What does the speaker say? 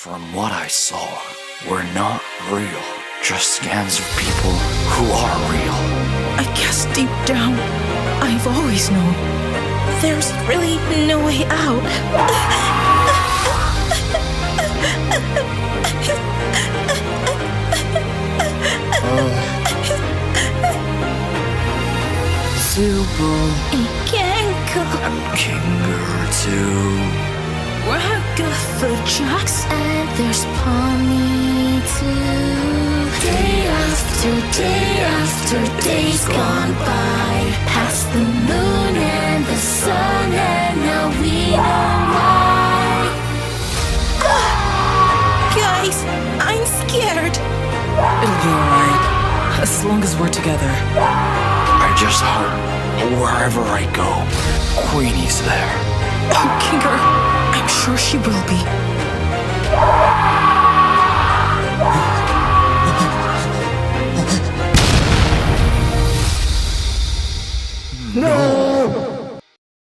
From what I saw, we're not real. Just scans of people who are real. I guess deep down, I've always known there's really no way out. Super. I'm Kinger too. Agatha Jacks, and there's Pawnee too. Day after days gone by, past the moon and the sun, and now we know why. Guys, I'm scared. It'll be alright, as long as we're together. I just hope wherever I go, Queenie's there. Oh, Kinger, I'm sure she will be. No!